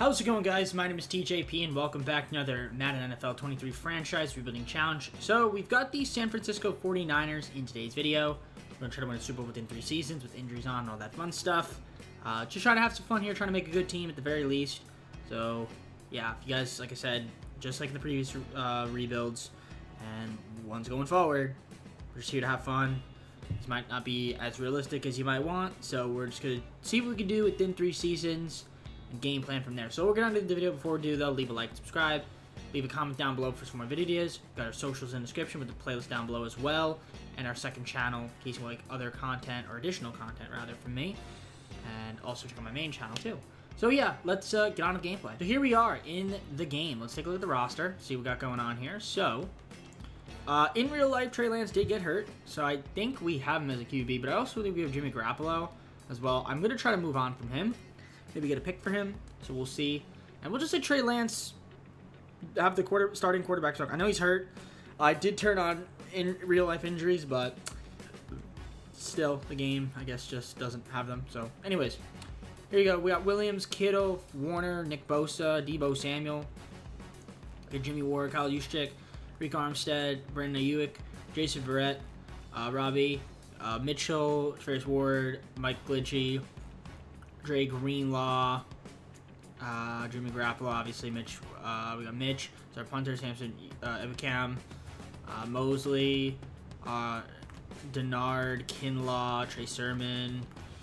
How's it going, guys? My name is TJP and welcome back to another Madden NFL 23 franchise rebuilding challenge. So we've got the San Francisco 49ers in today's video. We're going to try to win a Super Bowl within 3 seasons with injuries on and all that fun stuff. Just trying to have some fun here, trying to make a good team at the very least. So yeah, if you guys, like I said, just like in the previous rebuilds and ones going forward, we're just here to have fun. This might not be as realistic as you might want, so we're just going to see what we can do within 3 seasons. And game plan from there. So we're going to do the video. Before we do, though, leave a like, subscribe, leave a comment down below for some more video ideas. Got our socials in the description with the playlist down below as well, and our second channel in case you like other content, or additional content rather, from me, and also check out my main channel too. So yeah, let's get on with gameplay. So here we are in the game. Let's take a look at the roster, see what we got going on here. So in real life, Trey Lance did get hurt, so I think we have him as a QB, but I also think we have Jimmy Garoppolo as well. I'm going to try to move on from him. Maybe get a pick for him, so we'll see. And we'll just say Trey Lance have the starting quarterback talk. I know he's hurt. I did turn on in real life injuries, but still, the game, I guess, just doesn't have them. So, anyways, here you go. We got Williams, Kittle, Warner, Nick Bosa, Deebo Samuel, Jimmy Ward, Kyle Juszczyk, Rick Armstead, Brandon Ayuk, Jason Verrett, Robbie, Mitchell, Trace Ward, Mike Glitchy, Dre Greenlaw, Jimmy Garoppolo, obviously, Mitch, we got Mitch, so our punter, Samson, Ebicam, Mosley, Denard, Kinlaw, Trey Sermon.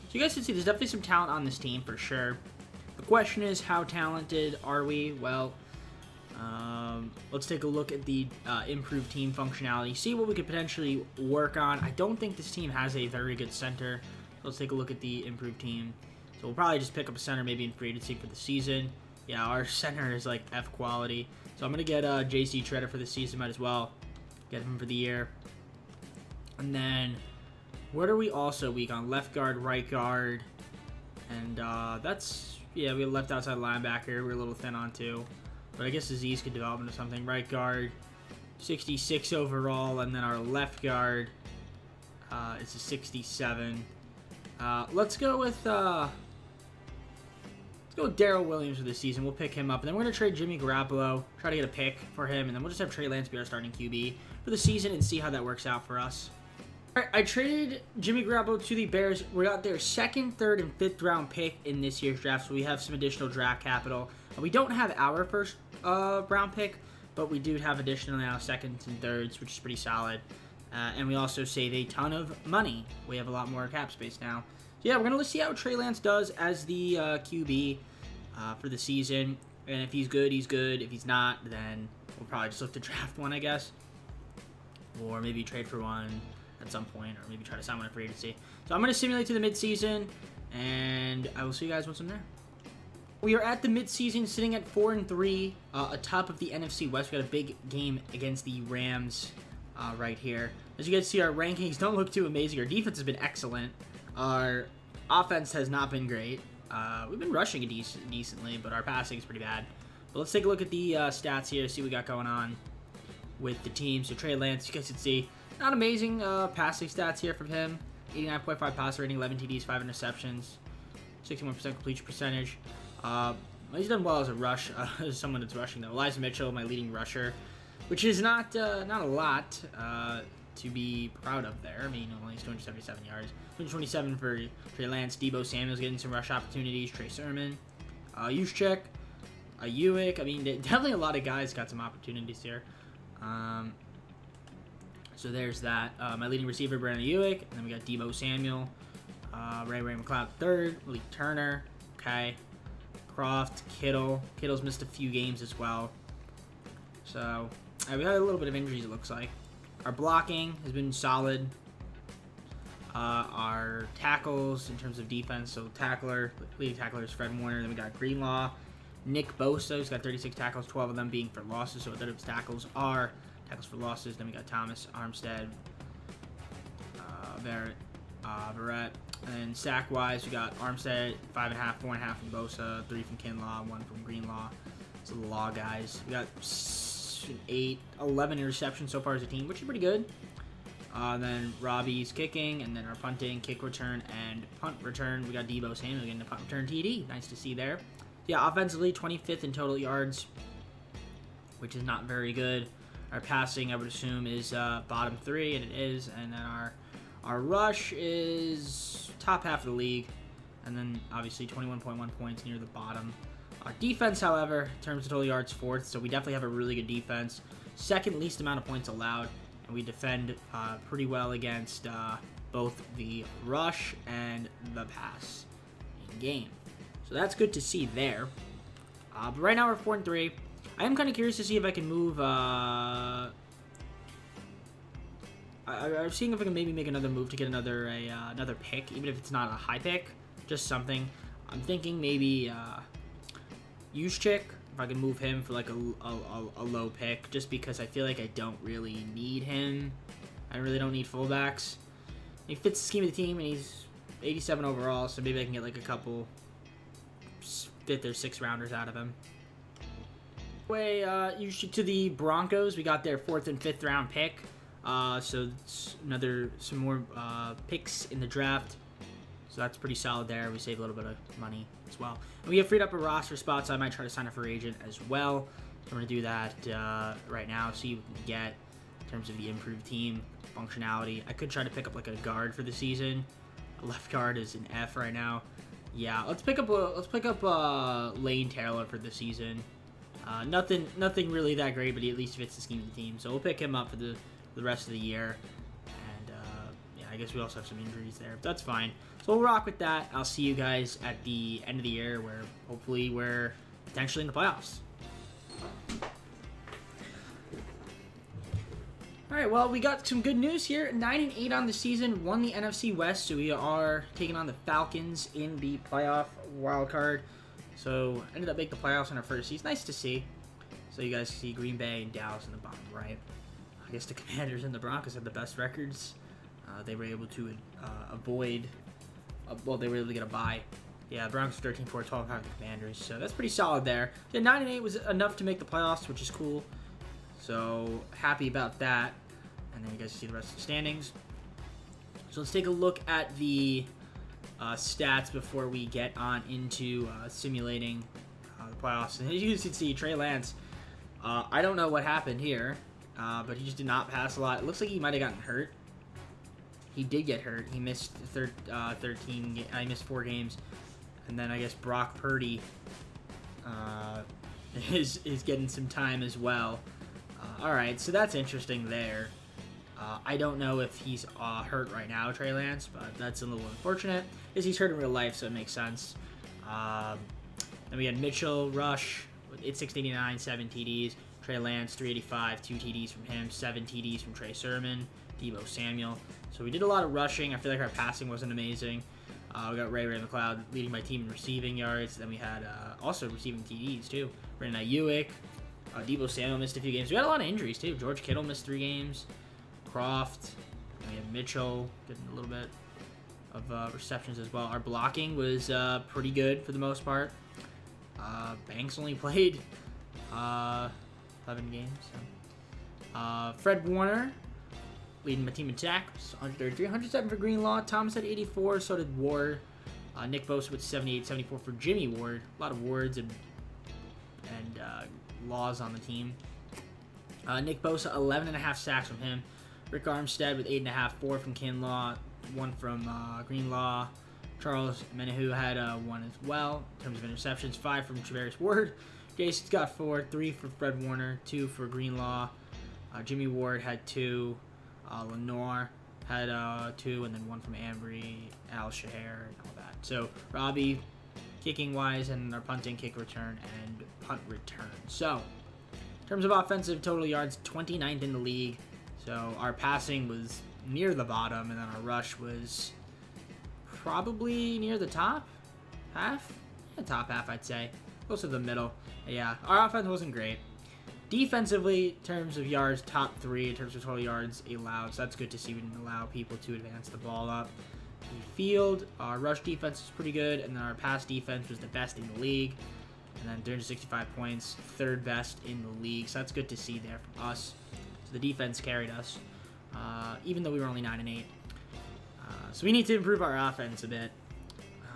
So you guys can see there's definitely some talent on this team for sure. The question is, how talented are we? Well, let's take a look at the improved team functionality, see what we could potentially work on. I don't think this team has a very good center. So let's take a look at the improved team. So we'll probably just pick up a center maybe in free agency for the season. Yeah, our center is like F quality. So I'm going to get JC Treader for the season. Might as well get him for the year. And then what are we also weak on? Left guard, right guard. And that's, yeah, we have left outside linebacker. We're a little thin on too. But I guess Aziz could develop into something. Right guard, 66 overall. And then our left guard is a 67. Let's go with Darrell Williams for this season. We'll pick him up, and then we're going to trade Jimmy Garoppolo, try to get a pick for him, and then we'll just have Trey Lance be our starting QB for the season and see how that works out for us. All right, I traded Jimmy Garoppolo to the Bears. We got their second, third, and fifth round pick in this year's draft, so we have some additional draft capital. We don't have our first round pick, but we do have additional now seconds and thirds, which is pretty solid. And we also save a ton of money. We have a lot more cap space now. So yeah, we're going to see how Trey Lance does as the QB for the season. And if he's good, he's good. If he's not, then we'll probably just look to draft one, I guess. Or maybe trade for one at some point. Or maybe try to sign one in free agency. So I'm going to simulate to the midseason. And I will see you guys once I'm there. We are at the midseason, sitting at 4-3, atop of the NFC West. We got a big game against the Rams right here. As you guys see, our rankings don't look too amazing. Our defense has been excellent. Our offense has not been great. We've been rushing it decently, but our passing is pretty bad. But let's take a look at the stats here, see what we got going on with the team. So Trey Lance, you guys can see, not amazing passing stats here from him. 89.5 passer rating, 11 TDs, 5 interceptions, 61% completion percentage. He's done well as a rush, as someone that's rushing though. Elijah Mitchell, my leading rusher, which is not a lot to be proud of there. I mean, only 277 yards. 227 for Trey Lance. Deebo Samuel's getting some rush opportunities. Trey Sermon. Juszczyk. Ayuk. I mean, definitely a lot of guys got some opportunities here. So there's that. My leading receiver, Brandon Ayuk. And then we got Deebo Samuel. Ray McLeod III. Malik Turner. Okay. Croft. Kittle. Kittle's missed a few games as well. So we had a little bit of injuries, it looks like. Our blocking has been solid. Our tackles in terms of defense, so leading tackler is Fred Warner. Then we got Greenlaw, Nick Bosa, who's got 36 tackles, 12 of them being for losses. So a third of his tackles are tackles for losses. Then we got Thomas, Armstead, Verrett. And sack-wise, we got Armstead, 5.5, 4.5 from Bosa, 3 from Kinlaw, 1 from Greenlaw. So the law guys. We got 11 interceptions so far as a team, which is pretty good. Then Robbie's kicking, and then our punting, kick return, and punt return. We got Deebo Samuel getting the punt return TD. Nice to see there. Yeah, offensively, 25th in total yards, which is not very good. Our passing, I would assume, is bottom 3, and it is. And then our rush is top half of the league. And then, obviously, 21.1 points near the bottom. Our defense, however, in terms of total yards, 4th. So we definitely have a really good defense. Second least amount of points allowed. And we defend pretty well against both the rush and the pass in game. So that's good to see there. But right now we're 4-3. I am kind of curious to see if I can move. I'm seeing if I can maybe make another move to get another pick, even if it's not a high pick, just something. I'm thinking maybe Juszczyk, if I can move him for like a low pick, just because I feel like I don't really need him. I really don't need fullbacks. He fits the scheme of the team, and he's 87 overall, so maybe I can get like a couple 5th or 6th rounders out of him. Usually to the Broncos, we got their 4th and 5th round pick. So it's some more picks in the draft. So that's pretty solid there. We save a little bit of money as well. And we have freed up a roster spot, so I might try to sign a free agent as well. So I'm going to do that right now, see what we can get in terms of the improved team functionality. I could try to pick up like a guard for the season. A left guard is an F right now. Yeah, let's pick up Lane Taylor for the season. Nothing really that great, but he at least fits the scheme of the team. So we'll pick him up for the rest of the year. And yeah, I guess we also have some injuries there, but that's fine. So we'll rock with that. I'll see you guys at the end of the year, where hopefully we're potentially in the playoffs. All right, well, we got some good news here. 9-8 on the season, won the NFC West, so we are taking on the Falcons in the playoff wild card. So ended up making the playoffs in our first season. Nice to see. So you guys see Green Bay and Dallas in the bottom right. I guess the Commanders and the Broncos had the best records. They were able to avoid. Well, they were able to get a bye. Yeah, Broncos 13-4, 12-5 the Commanders. So that's pretty solid there. Yeah, 9-8 was enough to make the playoffs, which is cool. So happy about that. And then you guys see the rest of the standings. So let's take a look at the stats before we get on into simulating the playoffs. And as you can see, Trey Lance, I don't know what happened here, but he just did not pass a lot. It looks like he might have gotten hurt. He did get hurt. He missed 13. He missed 4 games, and then I guess Brock Purdy is getting some time as well. All right, so that's interesting there. I don't know if he's hurt right now, Trey Lance, but that's a little unfortunate. He's hurt in real life, so it makes sense. Then we had Mitchell Rush with 689, 7 TDs. Trey Lance, 385, 2 TDs from him, 7 TDs from Trey Sermon, Deebo Samuel. So we did a lot of rushing. I feel like our passing wasn't amazing. We got Ray McLeod leading my team in receiving yards. Then we had also receiving TDs, too. Brandon Ayuk. Deebo Samuel missed a few games. We had a lot of injuries, too. George Kittle missed 3 games. Croft. We had Mitchell getting a little bit of receptions as well. Our blocking was pretty good for the most part. Banks only played 11 games. So. Fred Warner leading my team in sacks, 133, 107 for Greenlaw. Thomas had 84, so did Ward. Nick Bosa with 78, 74 for Jimmy Ward. A lot of Wards and Laws on the team. Nick Bosa, 11.5 sacks from him. Rick Armstead with 8.5, 4 from Kinlaw, 1 from Greenlaw. Charles Menahu had 1 as well in terms of interceptions, 5 from Travaris Ward. Jason's got 4, 3 for Fred Warner, 2 for Greenlaw. Jimmy Ward had 2. Lenore had 2, and then 1 from Ambry, Al Shaher, and all that. So Robbie, kicking wise, and our punting, kick return, and punt return. So in terms of offensive total yards, 29th in the league. So our passing was near the bottom, and then our rush was probably near the top half. Yeah, top half, I'd say. Close to the middle. Yeah, our offense wasn't great. Defensively, in terms of yards, top 3 in terms of total yards allowed. So that's good to see. We didn't allow people to advance the ball up the field. Our rush defense was pretty good, and then our pass defense was the best in the league. And then 365 points, 3rd best in the league. So that's good to see there from us. So the defense carried us, even though we were only 9-8. So we need to improve our offense a bit.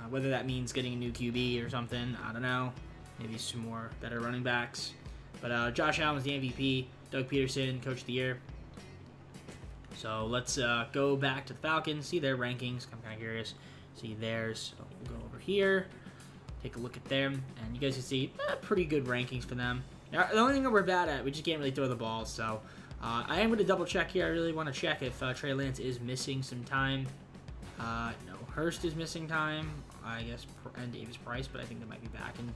Whether that means getting a new QB or something, I don't know. maybe some more better running backs. But Josh Allen was the MVP. Doug Peterson, Coach of the Year. So let's go back to the Falcons, see their rankings. I'm kind of curious. See theirs. So we'll go over here, take a look at them, and you guys can see pretty good rankings for them. Now, the only thing that we're bad at, we just can't really throw the ball. So I am going to double check here. I really want to check if Trey Lance is missing some time. No, Hurst is missing time, I guess, and Davis Price, but I think they might be back, and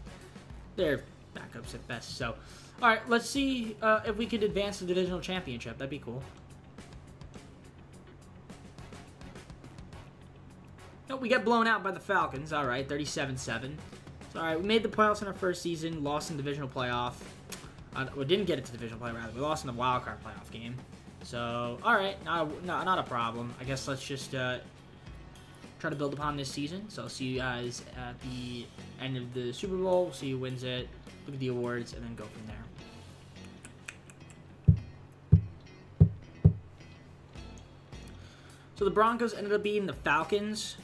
they're backups at best. So, all right, let's see if we could advance the divisional championship. That'd be cool. Nope, we got blown out by the Falcons. All right, 37-7. So, all right, we made the playoffs in our first season, lost in the divisional playoff. We didn't get it to the divisional play, rather. We lost in the wild card playoff game. So, all right, not a problem. I guess let's just try to build upon this season. So I'll see you guys at the end of the Super Bowl. See who wins it, look at the awards, and then go from there. So the Broncos ended up beating the Falcons.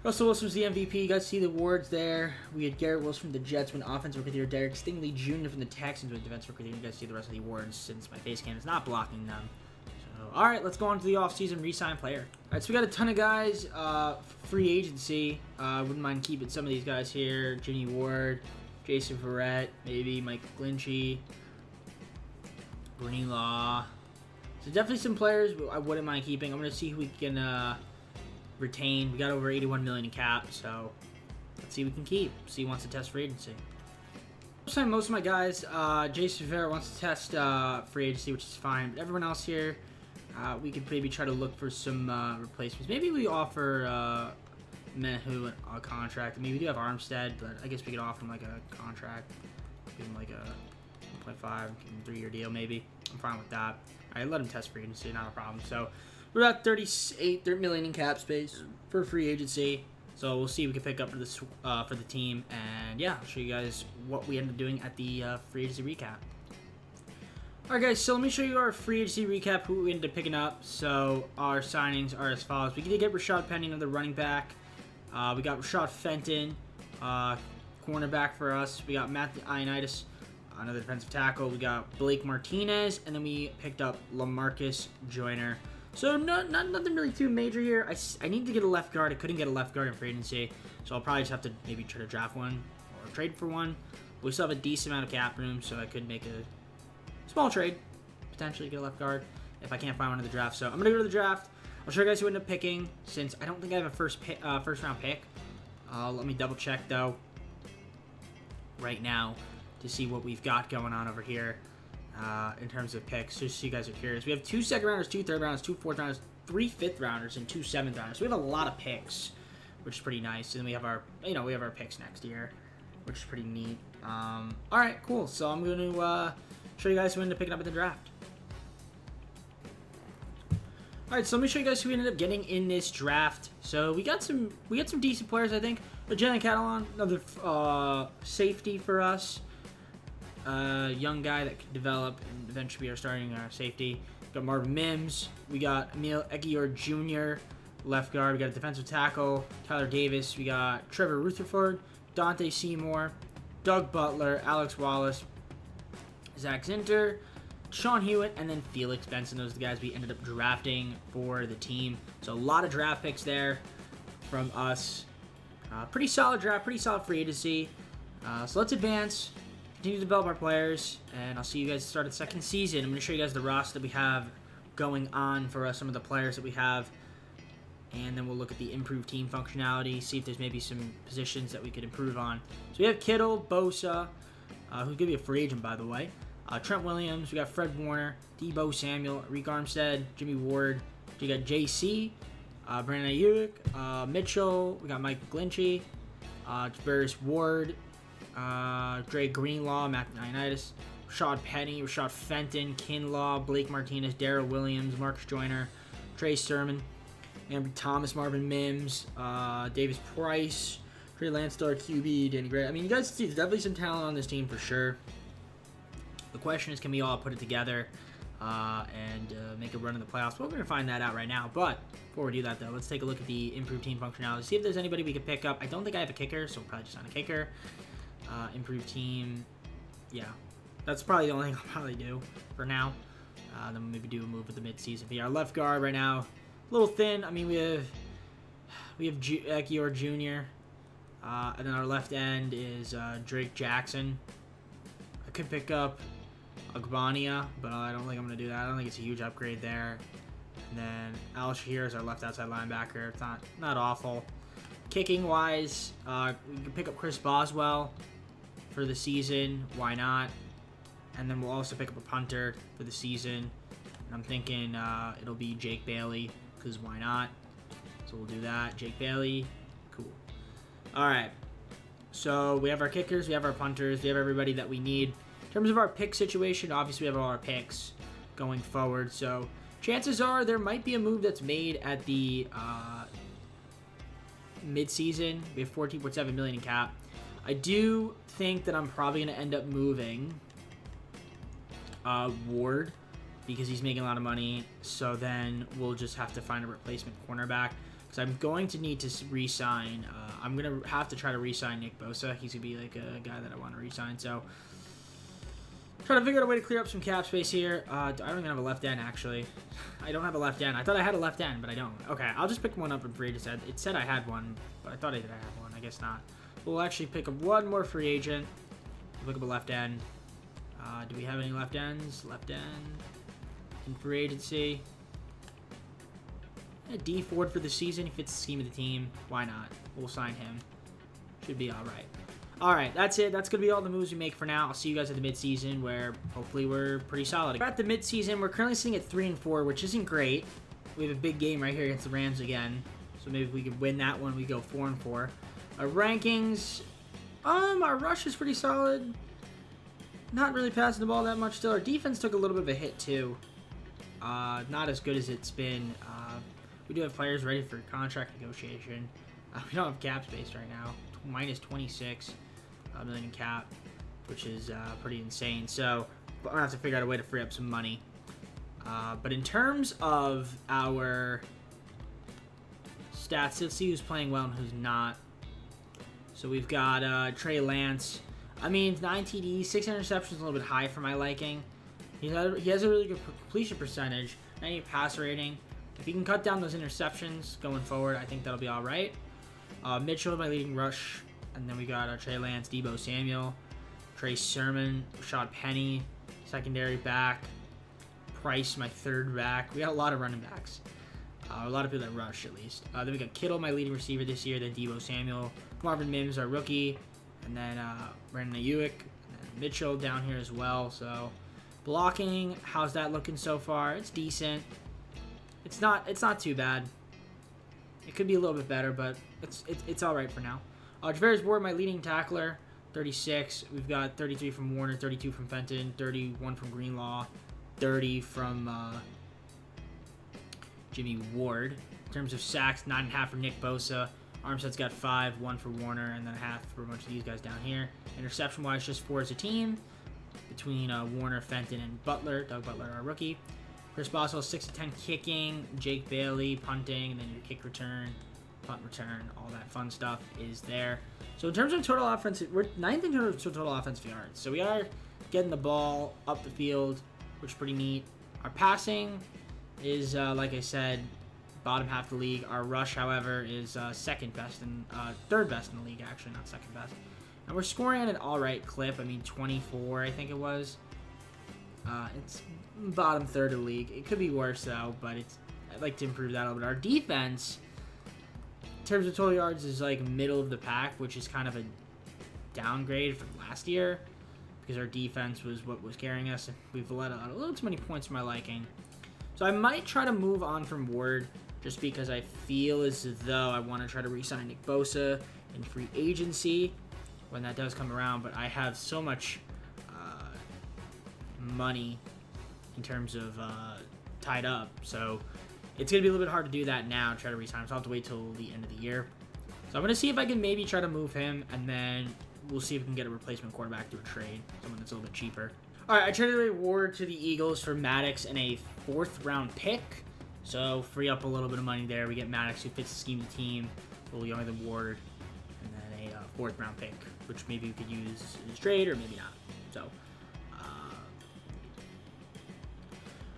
Russell Wilson was the MVP. You guys see the awards there. We had Garrett Wilson from the Jets win Offensive Rookie of the Year. Derek Stingley Jr. from the Texans win Defensive Rookie of the Year. You guys see the rest of the awards since my face cam is not blocking them. So, all right, let's go on to the offseason re-sign player. All right, so we got a ton of guys. Free agency. Wouldn't mind keeping some of these guys here. Jimmy Ward, Jason Verrett, maybe Mike Glinchey, Greenlaw. So definitely some players I wouldn't mind keeping. I'm going to see who we can retain. We got over $81 million in cap, so let's see who we can keep. See who wants to test free agency. Most of my guys, Jason Verrett wants to test free agency, which is fine. But everyone else here, we could maybe try to look for some replacements. Maybe we offer Mehu a contract. I mean, we do have Armstead, but I guess we could offer him like a contract. Give him like a 1.5, give him a 3-year deal maybe. I'm fine with that. All right, let him test free agency, not a problem. So we're at $38 million in cap space for free agency. So we'll see if we can pick up for this for the team. And yeah, I'll show you guys what we ended up doing at the free agency recap. Alright guys, so let me show you our free agency recap, who we ended up picking up. So our signings are as follows. We did get Rashad Penny, another running back. We got Rashad Fenton, cornerback for us. We got Matt Ioannidis, another defensive tackle. We got Blake Martinez, and then we picked up LaMarcus Joyner. So nothing really too major here. I need to get a left guard. I couldn't get a left guard in free agency, so I'll probably just have to maybe try to draft one or trade for one. We still have a decent amount of cap room, so I could make a small trade, potentially get a left guard if I can't find one in the draft. So I'm gonna go to the draft. I'll show you guys who ended up picking, since I don't think I have a first round pick. Let me double check though right now to see what we've got going on over here. In terms of picks, just so you guys are curious. We have 2 second rounders, 2 third rounders, 2 fourth rounders, 3 fifth rounders, and 2 seventh rounders. So we have a lot of picks, which is pretty nice. And then we have our, we have our picks next year, which is pretty neat. All right, cool. So I'm going to show you guys who ended up picking up in the draft. All right, so let me show you guys who we ended up getting in this draft. So we got some decent players, I think. But Jalen Catalon, another safety for us. Young guy that could develop and eventually be our starting safety. Got Marvin Mims. We got Emil Ekiyor Jr., left guard. We got a defensive tackle, Tyler Davis. We got Trevor Rutherford, Dante Seymour, Doug Butler, Alex Wallace, Zach Zinter, Sean Hewitt, and then Felix Benson. Those are the guys we ended up drafting for the team. So a lot of draft picks there from us. Pretty solid draft, pretty solid free agency. So let's advance. Continue to develop our players, and I'll see you guys start the second season. I'm going to show you guys the roster that we have going on for us, some of the players that we have, and then we'll look at the improved team functionality, see if there's maybe some positions that we could improve on. So we have Kittle, Bosa, who's going to be a free agent, by the way, Trent Williams, we got Fred Warner, Debo Samuel, Reek Armstead, Jimmy Ward, we got JC, Brandon Ayuk, Mitchell, we got Mike Glinchey, Javarius Ward, Dre Greenlaw, Matt Ioannidis, Rashad Penny, Rashad Fenton, Kinlaw, Blake Martinez, Darrell Williams, Marcus Joyner, Trey Sermon, Ambry Thomas, Marvin Mims, Davis Price, Trey Lanstar, QB, Danny Gray. I mean, you guys see there's definitely some talent on this team for sure. The question is, can we all put it together and make a run in the playoffs? Well, we're going to find that out right now. But before we do that, though, let's take a look at the improved team functionality. See if there's anybody we can pick up. I don't think I have a kicker, so we'll probably just sign a kicker. Improved team. Yeah, that's probably the only thing I'll probably do for now. Then maybe do a move with the midseason. But yeah, our left guard right now, a little thin. I mean, we have Ekiyor Jr. And then our left end is Drake Jackson. I could pick up Agbania, but I don't think I'm going to do that. I don't think it's a huge upgrade there. And then Al Shahir is our left outside linebacker. It's not awful. Kicking-wise, we can pick up Chris Boswell for the season. Why not? And then we'll also pick up a punter for the season. And I'm thinking it'll be Jake Bailey, because why not? So we'll do that. Jake Bailey. Cool. All right. So we have our kickers. We have our punters. We have everybody that we need. In terms of our pick situation, obviously we have all our picks going forward. So chances are there might be a move that's made at the mid-season. We have 14.7 million in cap. I do think that I'm probably going to end up moving Ward because he's making a lot of money. So then we'll just have to find a replacement cornerback because I'm going to need to re-sign. I'm going to have to try to re-sign Nick Bosa. He's going to be like a guy that I want to re-sign. So trying to figure out a way to clear up some cap space here. I don't even have a left end, actually. I don't have a left end. I thought I had a left end, but I don't. Okay, I'll just pick one up in free agent. It said I had one, but I thought I did have one. I guess not. We'll actually pick up one more free agent. Look up a left end. Do we have any left ends? Left end in free agency. D Ford for the season. He fits the scheme of the team. Why not? We'll sign him. Should be all right. All right, that's it. That's going to be all the moves we make for now. I'll see you guys at the midseason where hopefully we're pretty solid. We're at the midseason. We're currently sitting at 3-4, which isn't great. We have a big game right here against the Rams again. So maybe if we could win that one, we go 4-4. Our rankings, our rush is pretty solid. Not really passing the ball that much still. Our defense took a little bit of a hit too. Not as good as it's been. We do have players ready for contract negotiation. We don't have cap space right now. Minus 26 million in cap, which is pretty insane. So I'm gonna have to figure out a way to free up some money. But in terms of our stats, let's see who's playing well and who's not. So we've got Trey Lance. I mean, 9 TDs, 6 interceptions, a little bit high for my liking. He has a really good completion percentage, 90 pass rating. If he can cut down those interceptions going forward, I think that'll be all right. Mitchell, my leading rush. And then we got Trey Lance, Deebo Samuel, Trey Sermon, Rashad Penny, secondary back. Price, my third back. We got a lot of running backs. A lot of people that rush, at least. Then we got Kittle, my leading receiver this year. Then Deebo Samuel. Marvin Mims, our rookie. And then Brandon Ayuk. And then Mitchell down here as well. So blocking, how's that looking so far? It's decent. It's not too bad. It could be a little bit better, but it's all right for now. Javarius Ward, my leading tackler, 36. We've got 33 from Warner, 32 from Fenton, 31 from Greenlaw, 30 from Jimmy Ward. In terms of sacks, 9.5 for Nick Bosa. Armstead's got 5, 1 for Warner, and then a half for a bunch of these guys down here. Interception-wise, just 4 as a team between Warner, Fenton, and Butler. Doug Butler, our rookie. Chris Boswell, 6-10 kicking. Jake Bailey, punting, and then your kick return, punt return, all that fun stuff is there. So in terms of total offense, we're 9th in terms of total offensive yards. So we are getting the ball up the field, which is pretty neat. Our passing is, like I said, bottom half of the league. Our rush, however, is second best and third best in the league, actually, not second best. And we're scoring at an all right clip. I mean, 24, I think it was. It's bottom third of the league. It could be worse though, but I'd like to improve that a little bit. Our defense, in terms of total yards, is like middle of the pack, which is kind of a downgrade from last year because our defense was what was carrying us. We've let out a little too many points for my liking. So I might try to move on from Ward just because I feel as though I want to try to re-sign Nick Bosa in free agency when that does come around, but I have so much money in terms of tied up, so it's going to be a little bit hard to do that now, try to re-sign him, so I'll have to wait till the end of the year. So I'm going to see if I can maybe try to move him, and then we'll see if we can get a replacement quarterback through a trade, someone that's a little bit cheaper. Alright, I traded away Ward to the Eagles for Maddox and a 4th round pick, so free up a little bit of money there. We get Maddox, who fits the scheme of the team, a little younger than Ward, and then a 4th round pick which maybe we could use in his trade or maybe not. So,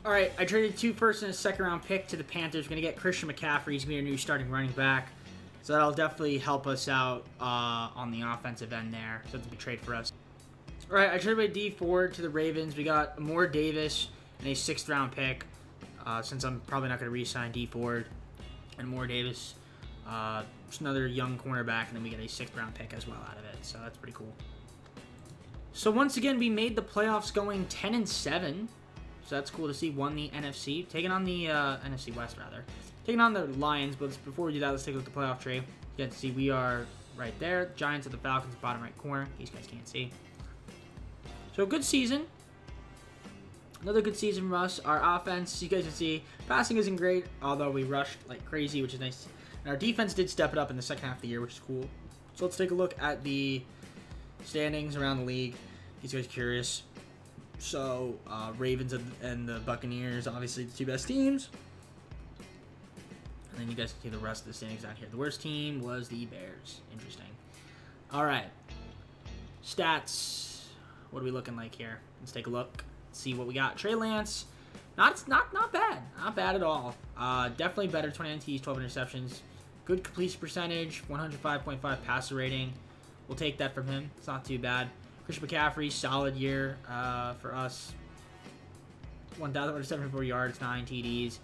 all right, I traded 2 first and a second round pick to the Panthers. We're going to get Christian McCaffrey. He's going to be our new starting running back. So that'll definitely help us out on the offensive end there. So that's a big trade for us. All right, I traded my D Ford to the Ravens. We got Amore Davis and a 6th round pick. Since I'm probably not going to re-sign D Ford and Amore Davis. Just another young cornerback, and then we get a 6th round pick as well out of it. So that's pretty cool. So once again, we made the playoffs going 10-7. So that's cool to see. Won the NFC. Taking on the NFC West, rather. Taking on the Lions, but before we do that, let's take a look at the playoff tree. You get to see we are right there. Giants at the Falcons, bottom right corner, in case you guys can't see. So good season. Another good season from us. Our offense, you guys can see, passing isn't great, although we rushed like crazy, which is nice. And our defense did step it up in the second half of the year, which is cool. So let's take a look at the standings around the league. In case you guys are curious. So, Ravens and the Buccaneers, obviously the 2 best teams. And then you guys can see the rest of the standings out here. The worst team was the Bears. Interesting. All right. Stats. What are we looking like here? Let's take a look. See what we got. Trey Lance. Not bad. Not bad at all. Definitely better. 29 TDs, 12 interceptions. Good completion percentage. 105.5 passer rating. We'll take that from him. It's not too bad. Christian McCaffrey, solid year for us. 1,174 yards, 9 TDs.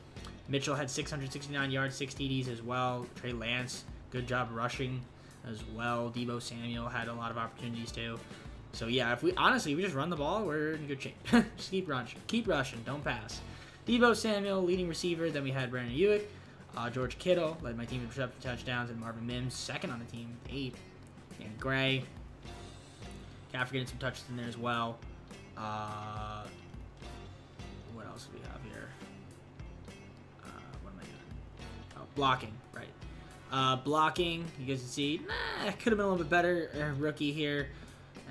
Mitchell had 669 yards, 6 TDs as well. Trey Lance, good job rushing as well. Deebo Samuel had a lot of opportunities too. So yeah, if we just run the ball, we're in good shape. Just keep rushing, don't pass. Deebo Samuel, leading receiver. Then we had Brandon Ayuk. George Kittle led my team in reception touchdowns, and Marvin Mims, second on the team with 8. And Gray. Caffrey getting some touches in there as well. What else do we have here? What am I doing? Oh, blocking, right. Blocking, you guys can see, could have been a little bit better. Rookie here.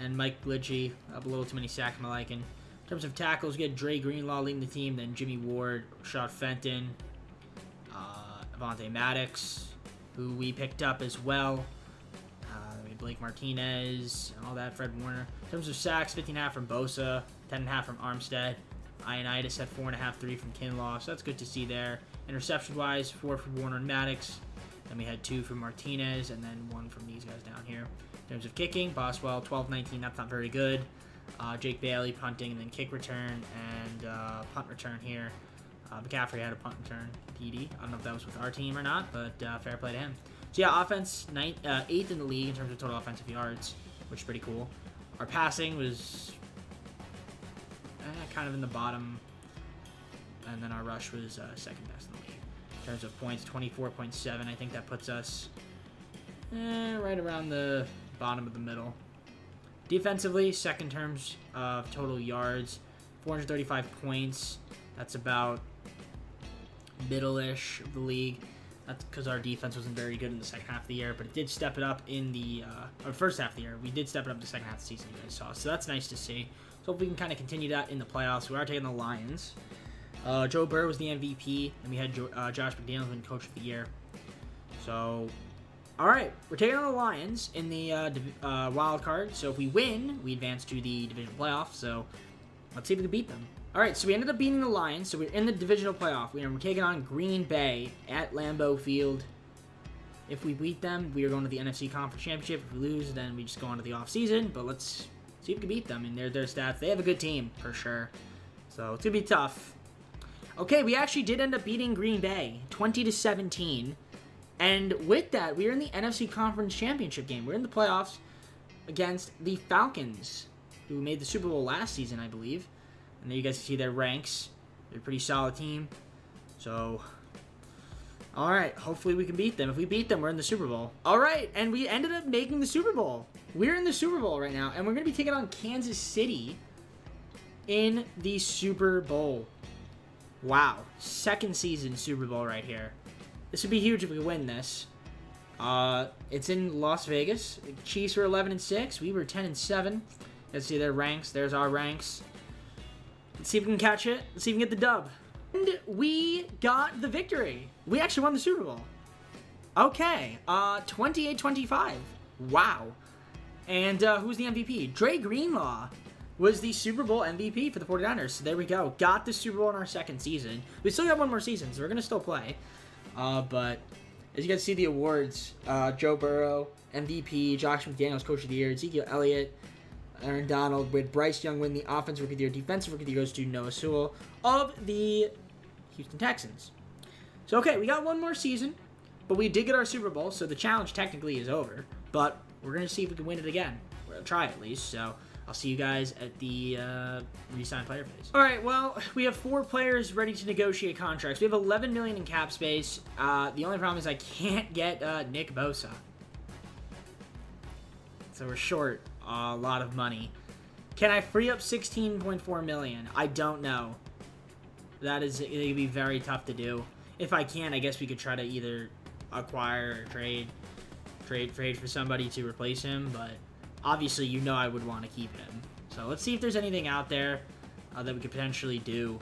And Mike Glitchy, up a little too many sacks, my liking. In terms of tackles, we had Dre Greenlaw leading the team, then Jimmy Ward, Rashad Fenton, Avonte Maddox, who we picked up as well. Blake Martinez, and all that, Fred Warner. In terms of sacks, 15.5 from Bosa, 10.5 from Armstead. Ioannidis had 4.5, 3 from Kinlaw, so that's good to see there. Interception-wise, 4 from Warner and Maddox. Then we had 2 from Martinez, and then 1 from these guys down here. In terms of kicking, Boswell, 12-19, that's not very good. Jake Bailey, punting, and then kick return, and punt return here. McCaffrey had a punt return, TD. I don't know if that was with our team or not, but fair play to him. So yeah, offense, 8th in the league in terms of total offensive yards, which is pretty cool. Our passing was kind of in the bottom, and then our rush was second best in the league. In terms of points, 24.7, I think that puts us right around the bottom of the middle. Defensively, second terms of total yards, 435 points. That's about middle-ish of the league. That's because our defense wasn't very good in the second half of the year, but it did step it up in the first half of the year. We did step it up the second half of the season, you guys saw. So that's nice to see. So if we can kind of continue that in the playoffs. We are taking the Lions. Joe Burrow was the MVP, and we had Josh McDaniels win Coach of the Year. So, all right, we're taking on the Lions in the wild card. So if we win, we advance to the division playoff. So let's see if we can beat them. All right, so we ended up beating the Lions, so we're in the divisional playoff. We're taking on Green Bay at Lambeau Field. If we beat them, we are going to the NFC Conference Championship. If we lose, then we just go on to the offseason. But let's see if we can beat them. And their stats, they have a good team, for sure. So it's going to be tough. Okay, we actually did end up beating Green Bay, 20-17. And with that, we are in the NFC Conference Championship game. We're in the playoffs against the Falcons, who made the Super Bowl last season, I believe. And there you guys can see their ranks. They're a pretty solid team. So, all right. Hopefully we can beat them. If we beat them, we're in the Super Bowl. All right. And we ended up making the Super Bowl. We're in the Super Bowl right now. And we're going to be taking on Kansas City in the Super Bowl. Wow. Second season Super Bowl right here. This would be huge if we win this. It's in Las Vegas. Chiefs were 11-6. We were 10-7. Let's see their ranks. There's our ranks. Let's see if we can catch it. Let's see if we can get the dub. And we got the victory. We actually won the Super Bowl. Okay. 28-25. Wow. And who's the MVP? Dre Greenlaw was the Super Bowl MVP for the 49ers. So there we go. Got the Super Bowl in our second season. We still got one more season, so we're going to still play. But as you can see, the awards, Joe Burrow, MVP, Josh McDaniels, Coach of the Year, Ezekiel Elliott, Aaron Donald, with Bryce Young win the Offensive Rookie of the Year. Defensive Rookie of the Year goes to Noah Sewell of the Houston Texans. So, okay, we got one more season, but we did get our Super Bowl, so the challenge technically is over. But we're going to see if we can win it again. We're going to try at least, so I'll see you guys at the Resign player phase. All right, well, we have 4 players ready to negotiate contracts. We have $11 million in cap space. The only problem is I can't get Nick Bosa. So we're short a lot of money. Can I free up $16.4 million? I don't know. That is, it would be very tough to do. If I can, I guess we could try to either acquire or trade for somebody to replace him, but obviously, you know I would want to keep him. So let's see if there's anything out there that we could potentially do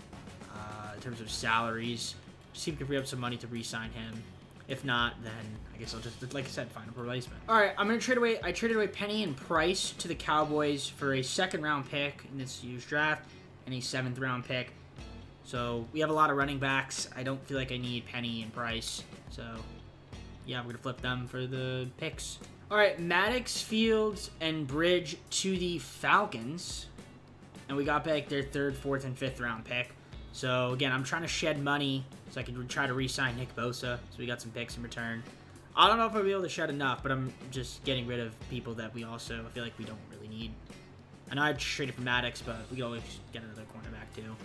in terms of salaries. See if we can free up some money to re-sign him. If not, then I guess I'll just, like I said, find a replacement. All right, I'm going to trade away. I traded away Penny and Price to the Cowboys for a 2nd-round pick in this year's draft and a 7th-round pick. So we have a lot of running backs. I don't feel like I need Penny and Price. So yeah, we're going to flip them for the picks. All right, Maddox, Fields, and Bridge to the Falcons. And we got back their 3rd, 4th, and 5th-round pick. So, again, I'm trying to shed money so I can try to re-sign Nick Bosa. So we got some picks in return. I don't know if I'll be able to shed enough, but I'm just getting rid of people that we also I feel like we don't really need. I know I traded for Maddox, but we can always get another cornerback, too.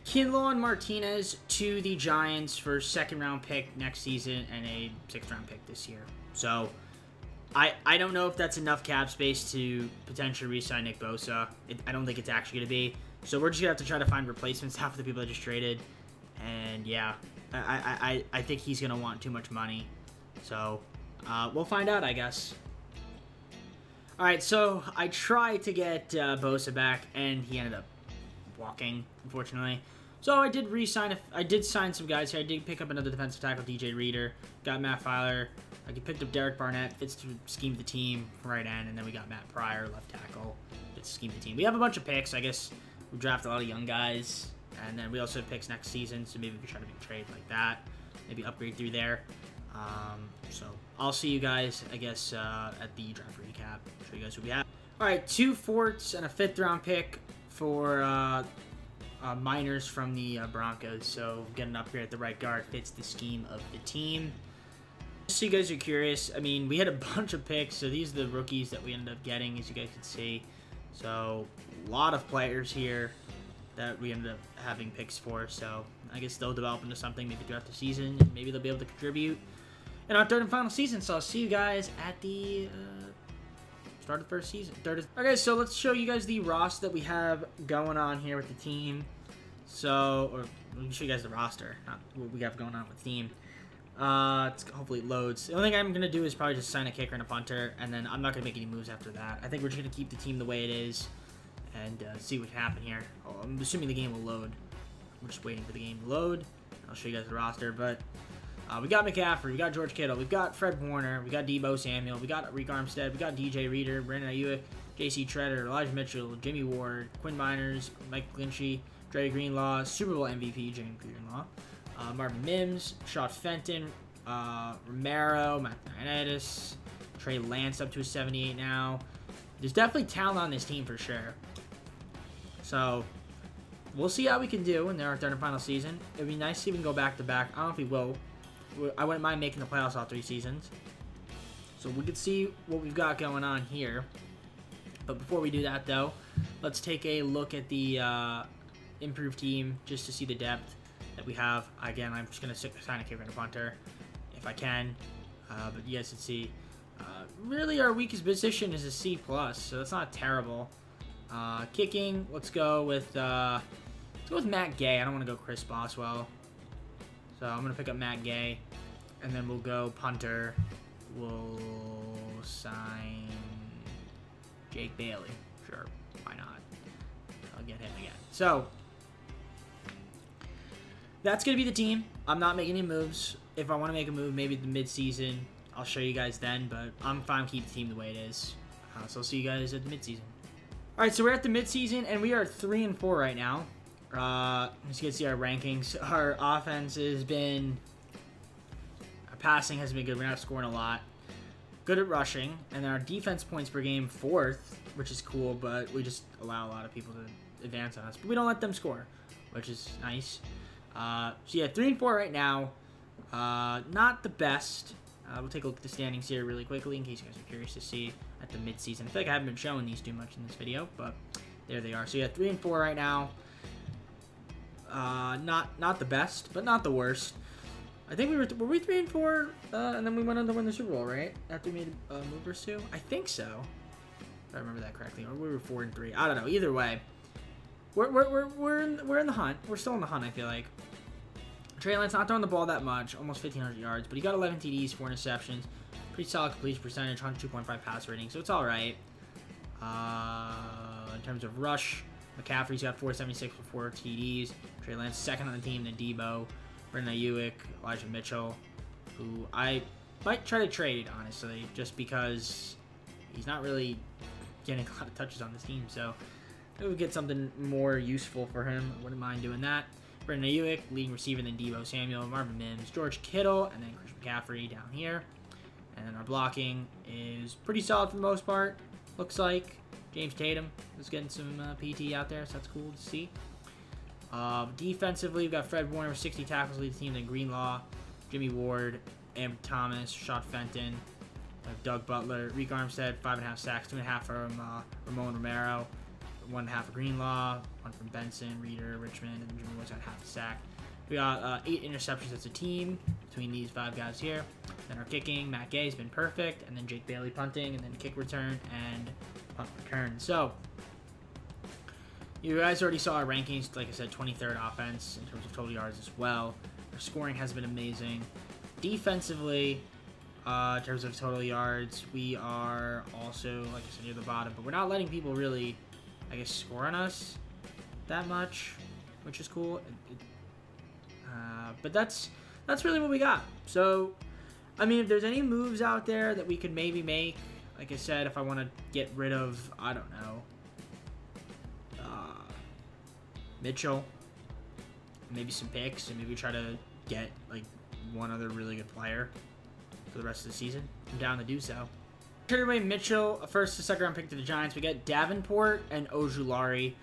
Kinlaw and Martinez to the Giants for 2nd-round pick next season and a 6th-round pick this year. So, I don't know if that's enough cap space to potentially re-sign Nick Bosa. I don't think it's actually going to be. So, we're just going to have to try to find replacements after the people I just traded. And, yeah, I think he's going to want too much money. So, we'll find out, I guess. Alright, so I tried to get Bosa back, and he ended up walking, unfortunately. So I did sign some guys here. I did pick up another defensive tackle, DJ Reader. Got Matt Filer. I picked up Derek Barnett. Fits to scheme the team right end. And then we got Matt Pryor, left tackle. Fits to scheme the team. We have a bunch of picks. I guess we draft a lot of young guys. And then we also have picks next season. So maybe we could try to make a trade like that. Maybe upgrade through there. So I'll see you guys, I guess, at the draft recap. Show you guys who we have. All right, 2 4ths and a 5th-round pick for minors from the Broncos. So getting up here at the right guard fits the scheme of the team. Just so you guys are curious, I mean, we had a bunch of picks. So these are the rookies that we ended up getting, as you guys can see. So a lot of players here that we ended up having picks for. So I guess they'll develop into something maybe throughout the season. And maybe they'll be able to contribute in our 3rd and final season. So I'll see you guys at the start of the 1st season. Okay, so let's show you guys the roster that we have going on here with the team. So, or let me show you guys the roster, not what we have going on with the team. Hopefully it loads. The only thing I'm going to do is probably just sign a kicker and a punter, and then I'm not going to make any moves after that. I think we're just going to keep the team the way it is and see what can happen here. Oh, I'm assuming the game will load. We're just waiting for the game to load. I'll show you guys the roster, but we got McCaffrey, we got George Kittle, we've got Fred Warner, we got Deebo Samuel, we got Reek Armstead, we got DJ Reader, Brandon Ayuk, J.C. Treader, Elijah Mitchell, Jimmy Ward, Quinn Miners, Mike Glinchey, Dre Greenlaw, Super Bowl MVP, James Greenlaw, Marvin Mims, Shaw Fenton, Romero, Matt Ioannidis, Trey Lance up to a 78 now. There's definitely talent on this team for sure. So, we'll see how we can do in our 3rd and final season. It would be nice to see if we can go back-to-back. I don't know if we will. I wouldn't mind making the playoffs all 3 seasons. So we could see what we've got going on here. But before we do that, though, let's take a look at the improved team just to see the depth that we have. Again, I'm just going to sign a kicker and a punter if I can. But you guys can see, really our weakest position is a C+, so that's not terrible. Kicking, let's go with Matt Gay. I don't want to go Chris Boswell. So I'm going to pick up Matt Gay, and then we'll go punter. We'll sign Jake Bailey. Sure, why not? I'll get him again. So that's going to be the team. I'm not making any moves. If I want to make a move, maybe the mid-season, I'll show you guys then, but I'm fine keeping the team the way it is. So I'll see you guys at the midseason. All right, so we're at the midseason, and we are 3-4 right now. As you can see our rankings, our offense has been, our passing has been good. We're not scoring a lot. Good at rushing, and then our defense points per game 4th, which is cool, but we just allow a lot of people to advance on us. But we don't let them score, which is nice. So yeah, 3-4 right now. Not the best. We'll take a look at the standings here really quickly in case you guys are curious to see at the midseason. I feel like I haven't been showing these too much in this video, but there they are. So yeah, 3-4 right now. Not the best, but not the worst. I think were we 3-4, and then we went on to win the Super Bowl, right? After we made a move or two? I think so. If I remember that correctly, or we were 4-3. I don't know. Either way, we're in the hunt. We're still in the hunt. I feel like. Trey Lance not throwing the ball that much, almost 1,500 yards, but he got 11 TDs, 4 interceptions, pretty solid completion percentage, 102.5 pass rating, so it's all right. In terms of rush, McCaffrey's got 476 with 4 TDs. Trey Lance second on the team, then Debo, Brandon Ayuk, Elijah Mitchell, who I might try to trade, honestly, just because he's not really getting a lot of touches on this team, so it would get something more useful for him. I wouldn't mind doing that. Brandon Ayuk, leading receiver, then Debo Samuel, Marvin Mims, George Kittle, and then Christian McCaffrey down here. And then our blocking is pretty solid for the most part, looks like. James Tatum is getting some PT out there, so that's cool to see. Defensively, we've got Fred Warner with 60 tackles, lead the team, then Greenlaw, Jimmy Ward, Amber Thomas, Shot Fenton, Doug Butler, Reek Armstead, 5.5 sacks, 2.5 from Ramon Romero, 1.5 for Greenlaw, 1 from Benson, Reeder, Richmond, and Jimmy Ward's got half a sack. We got 8 interceptions as a team between these 5 guys here. Then our kicking, Matt Gay has been perfect, and then Jake Bailey punting, and then kick return and punt return. So, you guys already saw our rankings, like I said, 23rd offense in terms of total yards as well. Our scoring has been amazing. Defensively, in terms of total yards, we are also, like I said, near the bottom, but we're not letting people really, I guess, score on us that much, which is cool. But that's really what we got. So, I mean, if there's any moves out there that we could maybe make, like I said, if I want to get rid of, I don't know, Mitchell, maybe some picks, and maybe try to get, like, one other really good player for the rest of the season, I'm down to do so. Traded away Mitchell, a first to second round pick to the Giants. We got Davenport and Ojulari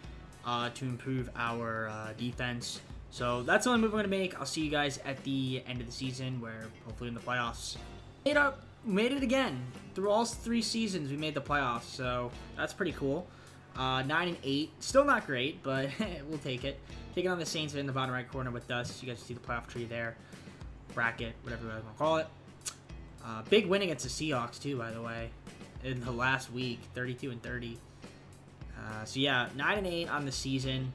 to improve our defense. So that's the only move we're going to make. I'll see you guys at the end of the season, where hopefully in the playoffs. Made it again. Through all 3 seasons, we made the playoffs, so that's pretty cool. 9-8, still not great, but we'll take it. Taking on the Saints in the bottom right corner with us. You guys see the playoff tree there. Bracket, whatever you guys want to call it. Big win against the Seahawks, too, by the way, in the last week, 32-30. So, yeah, 9-8 on the season,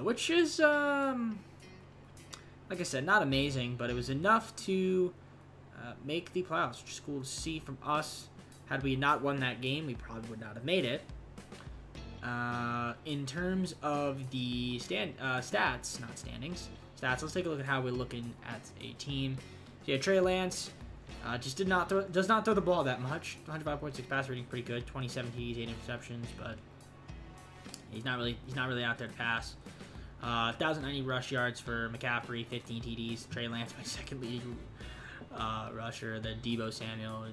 which is, like I said, not amazing, but it was enough to make the playoffs, which is cool to see from us. Had we not won that game, we probably would not have made it. In terms of the stats, not standings, stats, let's take a look at how we're looking at a team. So, yeah, Trey Lance just does not throw the ball that much. 105.6 pass rating, pretty good. 27 TDs, 8 interceptions, but he's not really out there to pass. 1,090 rush yards for McCaffrey, 15 TDs. Trey Lance, my second leading rusher. Then Debo Samuel,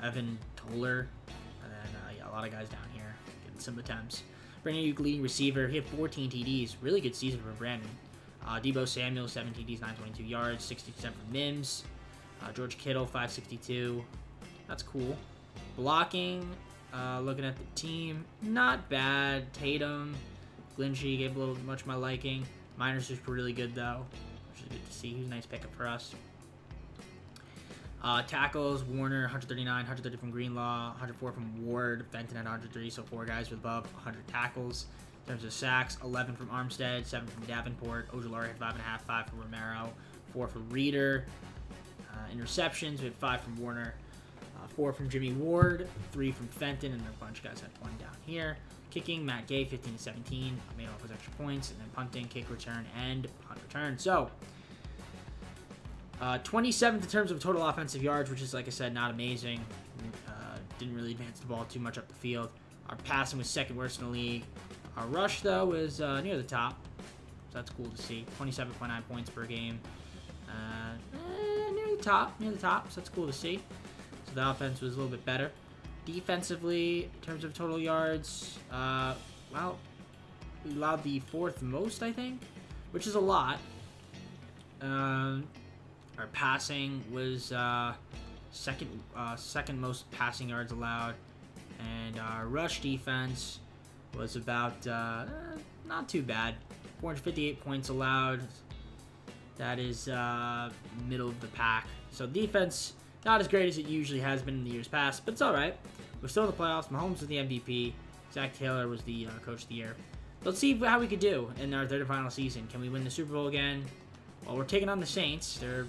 Evan Toller, and then yeah, a lot of guys down here getting some attempts. Brandon Ayuk, leading receiver. He had 14 TDs. Really good season for Brandon. Debo Samuel, 7 TDs, 922 yards, 60% for Mims. George Kittle, 562. That's cool. Blocking, looking at the team, not bad. Tatum, Glinchey gave a little much of my liking. Miners was really good, though, which is good to see. He's a nice pickup for us. Tackles, Warner, 139, 130 from Greenlaw, 104 from Ward. Fenton at 103, so 4 guys with above 100 tackles. In terms of sacks, 11 from Armstead, 7 from Davenport. Ojulari had 5.5, 5 from Romero, 4 from Reeder. Interceptions, we had 5 from Warner, 4 from Jimmy Ward, 3 from Fenton, and a bunch of guys had 1 down here. Kicking, Matt Gay, 15-17, made all his extra points, and then punting, kick return, and punt return. So, 27th in terms of total offensive yards, which is, like I said, not amazing. Didn't really advance the ball too much up the field. Our passing was second worst in the league. Our rush, though, was near the top. So that's cool to see. 27.9 points per game. Near the top. So that's cool to see. So the offense was a little bit better. Defensively, in terms of total yards, well, we allowed the 4th most, I think, which is a lot. Our passing was second most passing yards allowed, and our rush defense was about not too bad. 458 points allowed. That is middle of the pack. So defense, not as great as it usually has been in the years past, but it's all right. We're still in the playoffs. Mahomes was the MVP. Zach Taylor was the coach of the year. Let's see how we could do in our third and final season. Can we win the Super Bowl again? Well, we're taking on the Saints. They're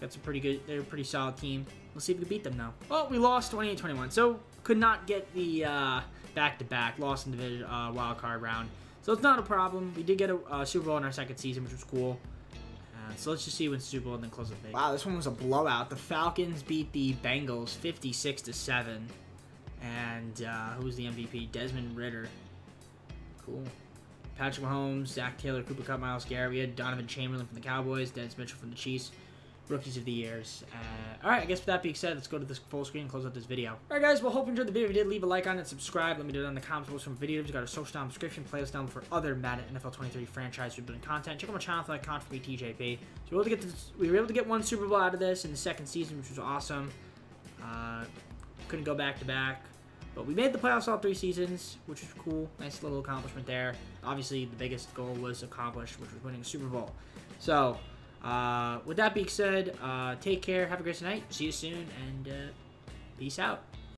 a pretty solid team. Let's see if we can beat them now. Well, we lost 28-21, so could not get the back-to-back. Lost in the wild card round. So it's not a problem. We did get a Super Bowl in our second season, which was cool. So let's just see who wins the Super Bowl and then close it big. Wow, this one was a blowout. The Falcons beat the Bengals 56-7. And who's the MVP? Desmond Ridder. Cool. Patrick Mahomes, Zach Taylor, Cooper Kupp, Myles Garrett. We had Donovan Chamberlain from the Cowboys, Dennis Mitchell from the Chiefs. Rookies of the years. Alright, I guess with that being said, let's go to this full screen and close out this video. Alright guys, well, hope you enjoyed the video. If you did, leave a like on it, subscribe. Let me know down in the comments below some videos. We got our social down description, playlist down for other Madden NFL 23 franchise rebuilding content. Check out my channel for that content for me, TJP. So we were able to get one Super Bowl out of this in the second season, which was awesome. Couldn't go back to back. But we made the playoffs all 3 seasons, which was cool. Nice little accomplishment there. Obviously, the biggest goal was accomplished, which was winning a Super Bowl. So, with that being said, take care, have a great night, see you soon, and peace out.